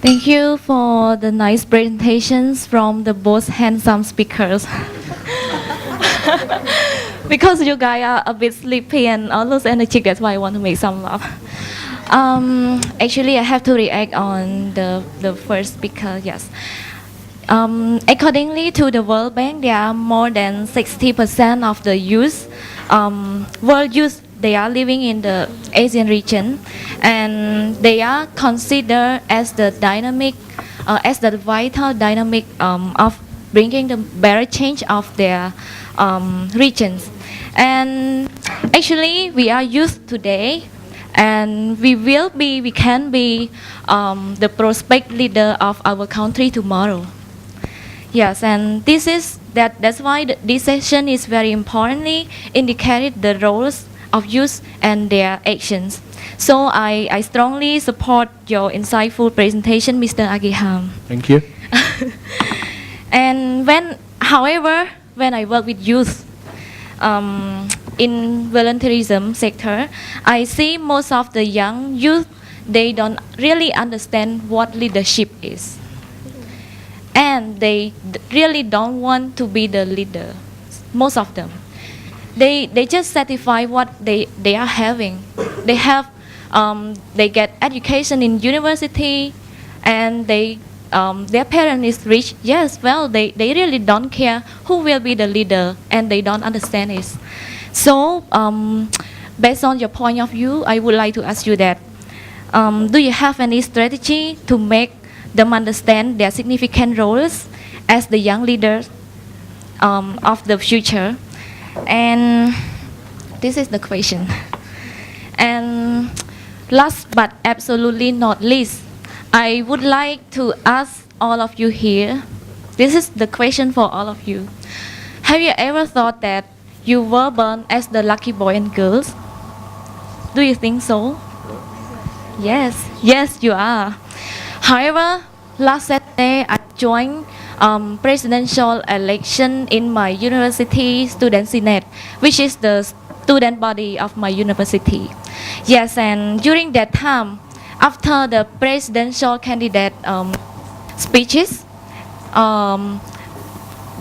Thank you for the nice presentations from the both handsome speakers. Because you guys are a bit sleepy and all those energy, that's why I want to make some laugh. Actually, I have to react on the first speaker, yes. Accordingly to the World Bank, there are more than 60% of the youth, world youth, they are living in the Asian region, and they are considered as the dynamic, as the vital dynamic of bringing the better change of their regions. And actually, we are youth today, and we can be the prospect leader of our country tomorrow. Yes, and that's why this session is very importantly indicated the roles of youth and their actions. So I strongly support your insightful presentation, Mr. Agiham. Thank you. And however, when I work with youth in volunteerism sector, I see most of the young youth, they don't really understand what leadership is. And they really don't want to be the leader, most of them. They just satisfy what they are having. They have, they get education in university, and their parent is rich. Yes, well, they really don't care who will be the leader, and they don't understand it. So, based on your point of view, I would like to ask you that, do you have any strategy to make them understand their significant roles as the young leaders of the future? And this is the question. And last but absolutely not least, I would like to ask all of you here, this is the question for all of you. Have you ever thought that you were born as the lucky boy and girls? Do you think so? Yes, you are. However, last Saturday I joined presidential election in my university student senate, which is the student body of my university. Yes, and during that time, after the presidential candidate speeches,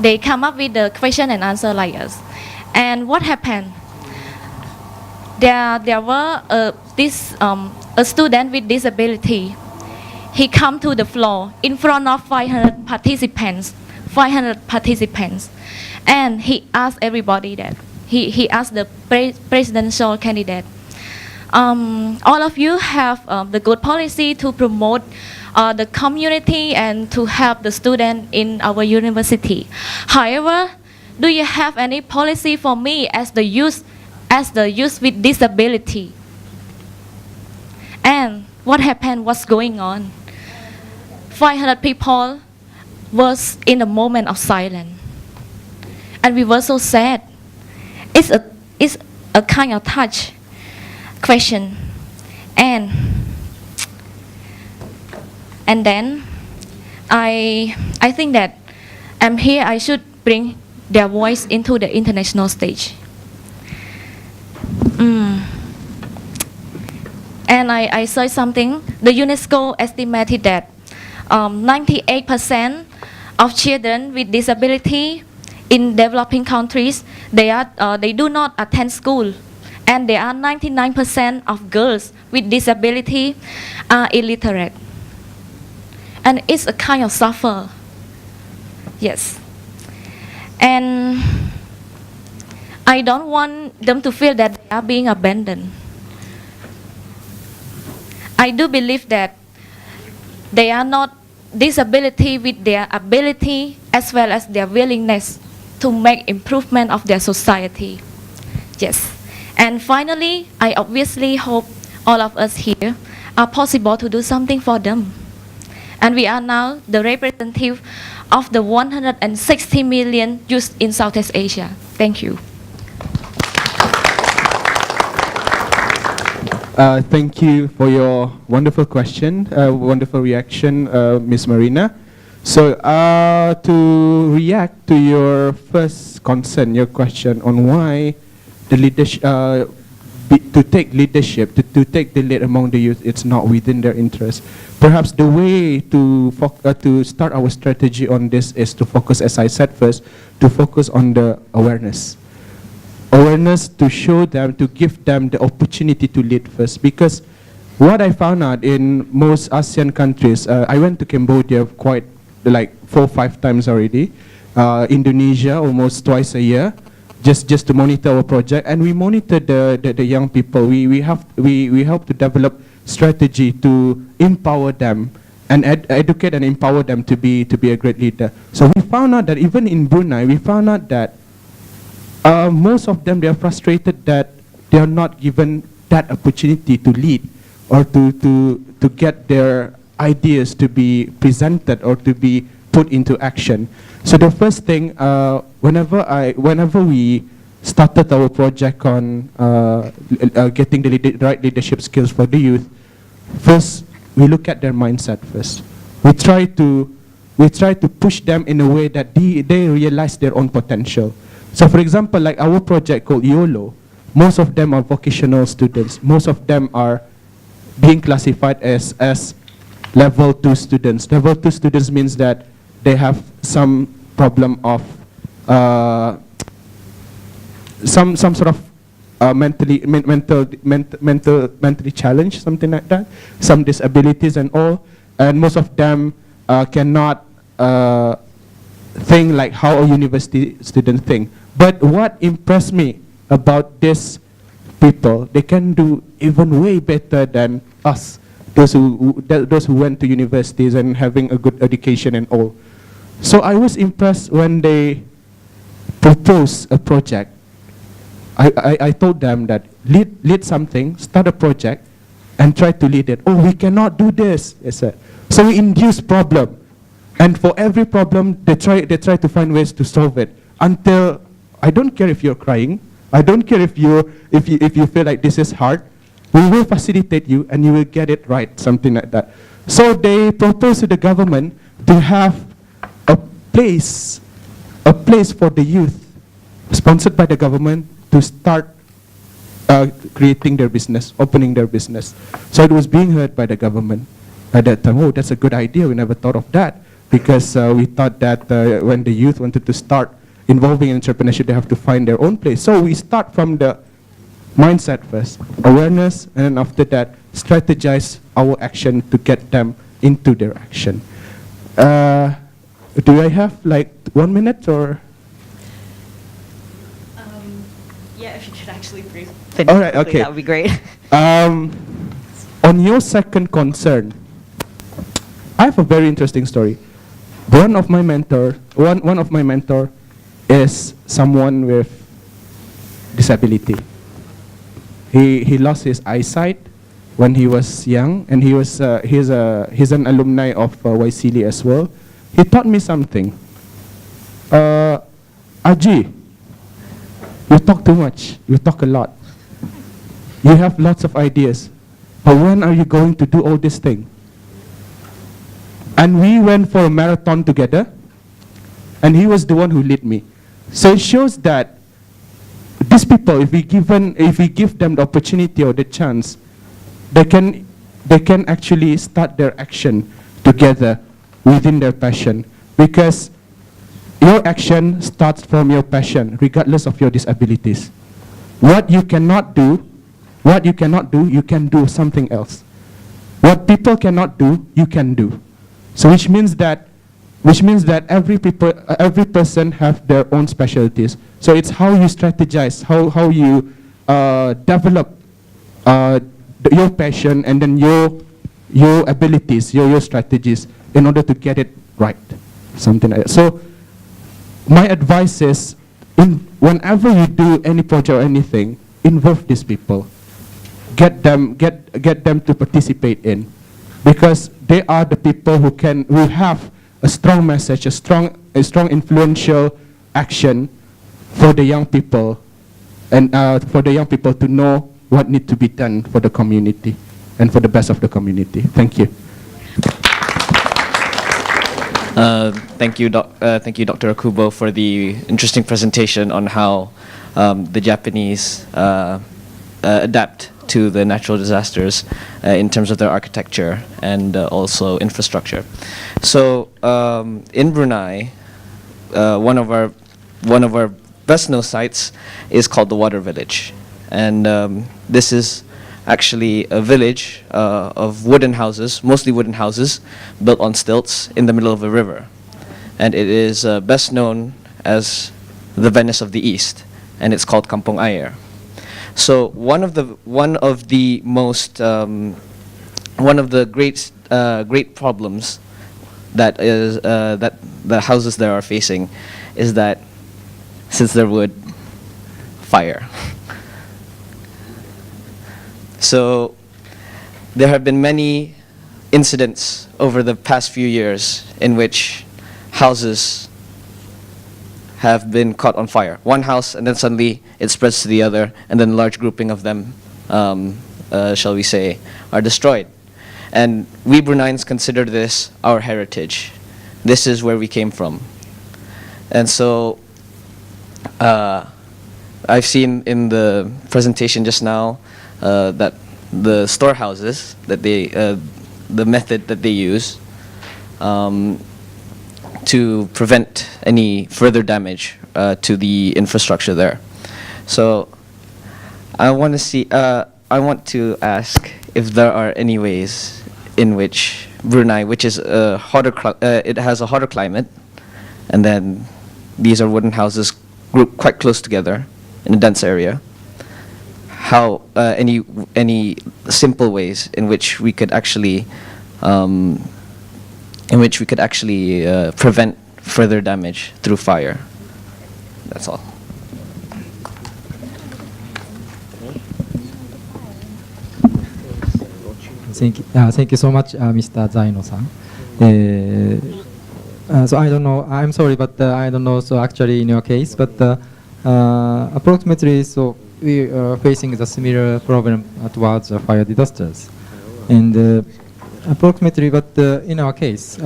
they come up with the question and answer like us. And what happened? There were a student with disability. He come to the floor in front of 500 participants, and he asked everybody that. He asked the presidential candidate, all of you have the good policy to promote the community and to help the student in our university. However, do you have any policy for me as the youth with disability? And what happened? What's going on? 500 people was in a moment of silence, and we were so sad. It's a kind of touch question, and then I think that I'm here. I should bring their voice into the international stage. And I saw something. The UNESCO estimated that 98% of children with disability in developing countries, they do not attend school, and there are 99% of girls with disability are illiterate, and it's a kind of suffer. Yes, and I don't want them to feel that they are being abandoned. I do believe that they are not disability with their ability as well as their willingness to make improvement of their society. Yes. And finally, I obviously hope all of us here are possible to do something for them. And we are now the representative of the 160 million youth in Southeast Asia. Thank you. Thank you for your wonderful question, wonderful reaction, Ms. Maryna. So to react to your first concern, your question on why the leadership, to take leadership, to take the lead among the youth, it's not within their interest. Perhaps the way to start our strategy on this is to focus, as I said first, to focus on the awareness. Awareness to show them, to give them the opportunity to lead first. Because what I found out in most ASEAN countries, I went to Cambodia quite like 4 or 5 times already, Indonesia almost twice a year, just to monitor our project, and we monitor the young people. We help to develop strategy to empower them and educate and empower them to be a great leader. So we found out that even in Brunei, we found out that most of them, they are frustrated that they are not given that opportunity to lead or to get their ideas to be presented or to be put into action. So the first thing, whenever we started our project on getting the right leadership skills for the youth, first we look at their mindset first. We try to push them in a way that they realize their own potential. So for example, like our project called YOLO, most of them are vocational students. Most of them are being classified as level 2 students. Level 2 students means that they have some problem of some sort of mentally challenged, something like that, some disabilities and all, and most of them cannot think like how a university student think. But what impressed me about these people, they can do even way better than us, those who went to universities and having a good education and all. So I was impressed when they proposed a project. I told them that lead something, start a project, and try to lead it. Oh, we cannot do this, they said. So we induce problem, and for every problem, they try to find ways to solve it. Until, I don't care if you're crying, I don't care if you feel like this is hard, we will facilitate you and you will get it right, something like that. So they proposed to the government to have a place for the youth, sponsored by the government, to start creating their business, opening their business. So it was being heard by the government at that time. Oh, that's a good idea, we never thought of that. Because we thought that when the youth wanted to start involving in entrepreneurship, they have to find their own place. So we start from the mindset first, awareness, and then after that, strategize our action to get them into their action. Do I have like 1 minute or? Yeah, if you could actually brief. All right, okay. That would be great. On your second concern, I have a very interesting story. One of my mentor is someone with disability. He lost his eyesight when he was young, and he's an alumni of YCL as well. He taught me something. Aji, you talk too much. You talk a lot. You have lots of ideas, but when are you going to do all this thing? And we went for a marathon together, and he was the one who led me. So it shows that these people, if we give them the opportunity or the chance, they can actually start their action together within their passion. Because your action starts from your passion, regardless of your disabilities. What you cannot do, you can do something else. What people cannot do, you can do. So which means that every person have their own specialties. So it's how you strategize, how you develop your passion and then your abilities, your strategies in order to get it right, something like that. So my advice is, whenever you do any project or anything, involve these people, get them to participate in, because they are the people who have a strong message, a strong influential action for the young people, and for the young people to know what needs to be done for the community and for the best of the community. Thank you. Thank you, Dr. Akubo, for the interesting presentation on how the Japanese adapt to the natural disasters in terms of their architecture and also infrastructure. So in Brunei, one of our best known sites is called the Water Village, and this is actually a village of wooden houses, mostly wooden houses, built on stilts in the middle of a river, and it is best known as the Venice of the East, and it's called Kampong Ayer. So one of the great problems that the houses there are facing is that since they're wood, fire. So there have been many incidents over the past few years in which houses have been caught on fire. One house, and then suddenly it spreads to the other, and then a large grouping of them, shall we say, are destroyed. And we Bruneians consider this our heritage. This is where we came from. And so I've seen in the presentation just now that the storehouses that the method that they use to prevent any further damage to the infrastructure there. So I want to ask if there are any ways in which Brunei, which is it has a hotter climate, and then these are wooden houses grouped quite close together in a dense area. How any simple ways in which we could actually prevent further damage through fire. That's all. Thank you so much, Mr. Zainul-san. So I don't know, I'm sorry, but I don't know, so actually in your case, but approximately, so we are facing the similar problem towards fire disasters. And approximately, but in our case,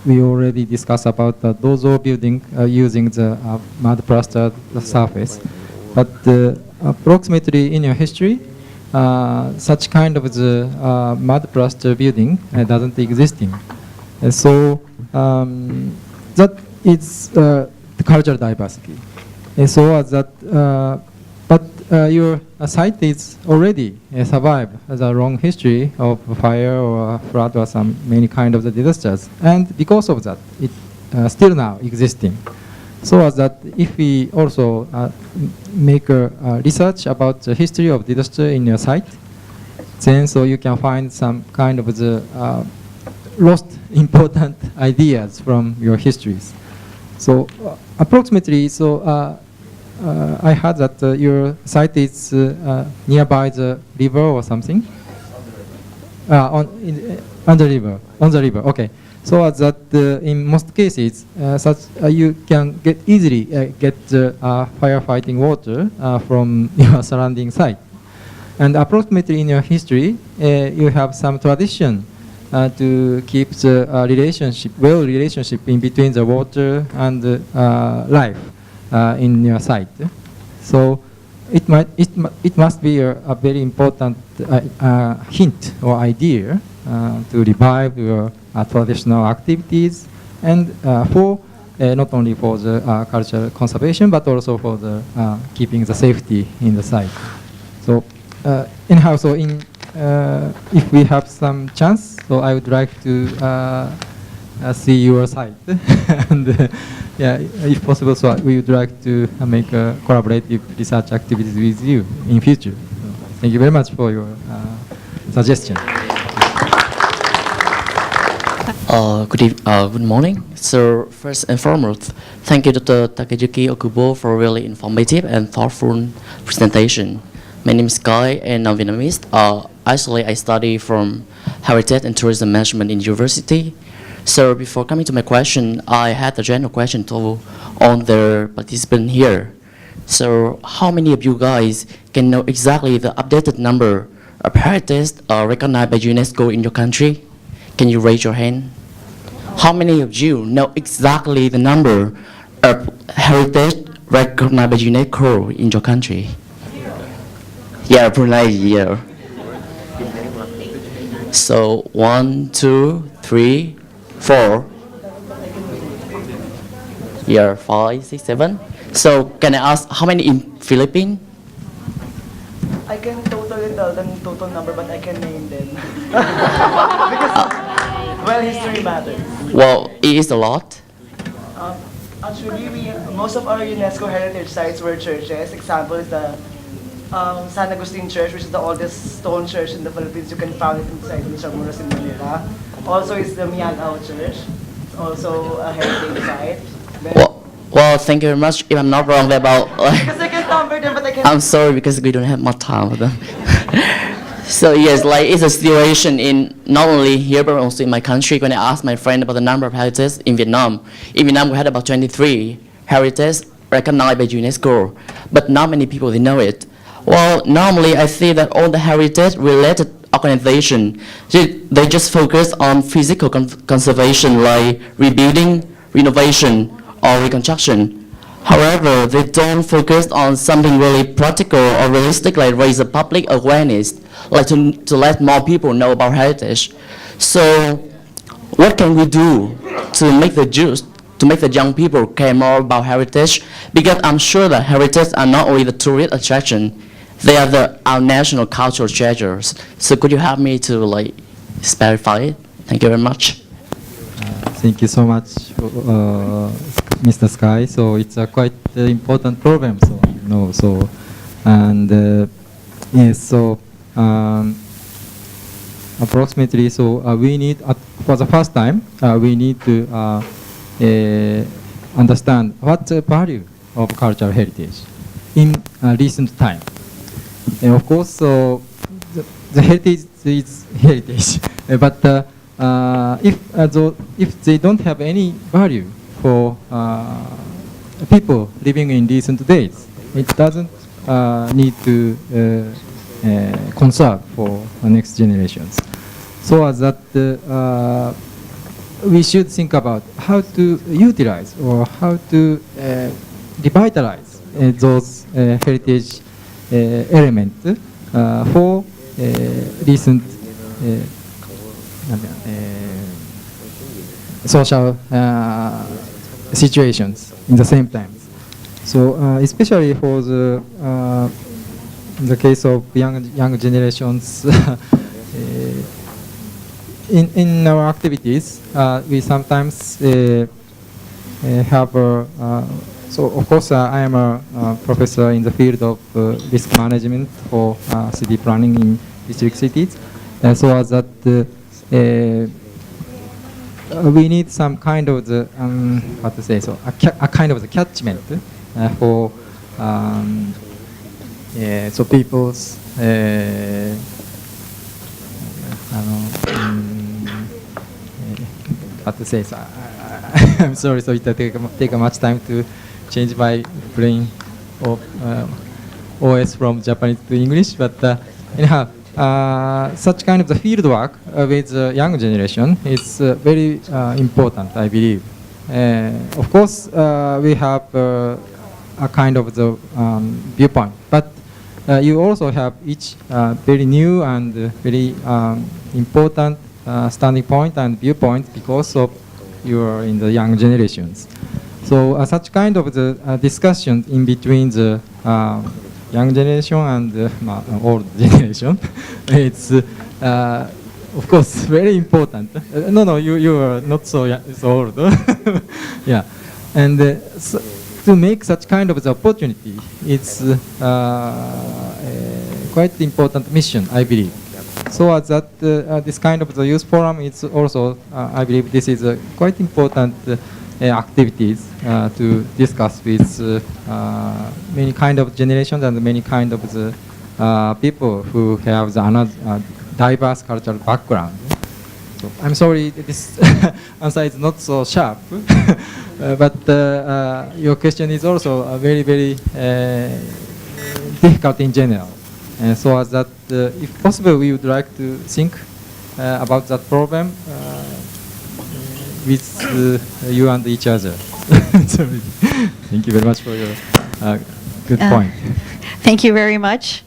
we already discussed about those building using the mud plaster surface. But approximately in your history, such kind of the mud plaster building doesn't existing. So that is the cultural diversity. So that, but your site is already survived the long history of fire or flood or some many kind of the disasters, and because of that, it still now existing. So that if we also make a research about the history of disaster in your site, then so you can find some kind of the lost important ideas from your histories. So approximately, so I heard that your site is nearby the river or something. On the river. Okay. So that in most cases, such you can easily get the firefighting water from your surrounding site. And approximately in your history, you have some tradition to keep the relationship in between the water and life in your site. So it must be a very important hint or idea to revive your traditional activities, and for not only for the cultural conservation, but also for the keeping the safety in the site. So anyhow, so if we have some chance, so I would like to see your site, and yeah, if possible, so we would like to make a collaborative research activities with you in future. So thank you very much for your suggestion. Good morning. So first and foremost, thank you, Dr. Takeyuki Okubo, for a really informative and thoughtful presentation. My name is Guy, and I'm Vietnamese. Actually, I study from Heritage and Tourism Management in university. So before coming to my question, I had a general question to all the participants here. So how many of you guys can know exactly the updated number of heritage recognized by UNESCO in your country? Can you raise your hand? How many of you know exactly the number of heritage recognized by UNESCO in your country? Yeah, Brunei, yeah. So 1, 2, 3, 4. Yeah, 5, 6, 7. So can I ask how many in Philippines? I can totally tell them total number, but I can name them. Because, well, history matters. Well, it is a lot. Actually, most of our UNESCO heritage sites were churches. Example is the San Agustin Church, which is the oldest stone church in the Philippines. You can find it inside the Intramuros in Manila. Also, is the Miagao Church. It's also a heritage site. Then, Well, thank you very much. If I'm not wrong about, because I can number them, but I can't. I'm sorry because we don't have much time with them. So yes, like it's a situation in not only here but also in my country. When I asked my friend about the number of heritages in Vietnam we had about 23 heritages recognized by UNESCO, but not many people they know it. Well, normally I see that all the heritage-related organizations they just focus on physical conservation like rebuilding, renovation, or reconstruction. However, they don't focus on something really practical or realistic like raise the public awareness, like to let more people know about heritage. So what can we do to make the young people care more about heritage? Because I'm sure that heritage are not only the tourist attraction, they are our national cultural treasures. So could you help me to like specify it? Thank you very much. Thank you so much, Mr. Sky. So it's a quite important problem. So yes. So approximately. So we need for the first time we need to understand what's the value of cultural heritage in recent time. And of course, so the heritage is heritage, but if they don't have any value for people living in recent days, it doesn't need to conserve for the next generations. So as that we should think about how to utilize or how to revitalize those heritage elements for recent social situations in the same time. So especially for the case of young generations, in our activities, we sometimes have so of course I am a professor in the field of risk management for city planning in district cities. So as that we need some kind of the what to say, so a kind of the catchment for so people's what to say, so I'm sorry, so it take much time to change my brain of OS from Japanese to English, but anyhow, such kind of the field work with the young generation is very important, I believe. Of course, we have a kind of the viewpoint, but you also have each very new and very important standing point and viewpoint because of you are in the young generations. So such kind of the discussion in between the young generation and old generation, it's of course very important. No, you are not so old. Yeah, and so to make such kind of the opportunity, it's quite important mission, I believe. So as that this kind of the youth forum, it's also I believe this is a quite important activities to discuss with many kind of generations and many kind of the people who have the another diverse cultural background. So I'm sorry, this answer is not so sharp, but your question is also very, very difficult in general. And so as that, if possible, we would like to think about that problem with you and each other. Sorry. Thank you very much for your good point. Thank you very much.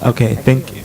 Okay, thank you.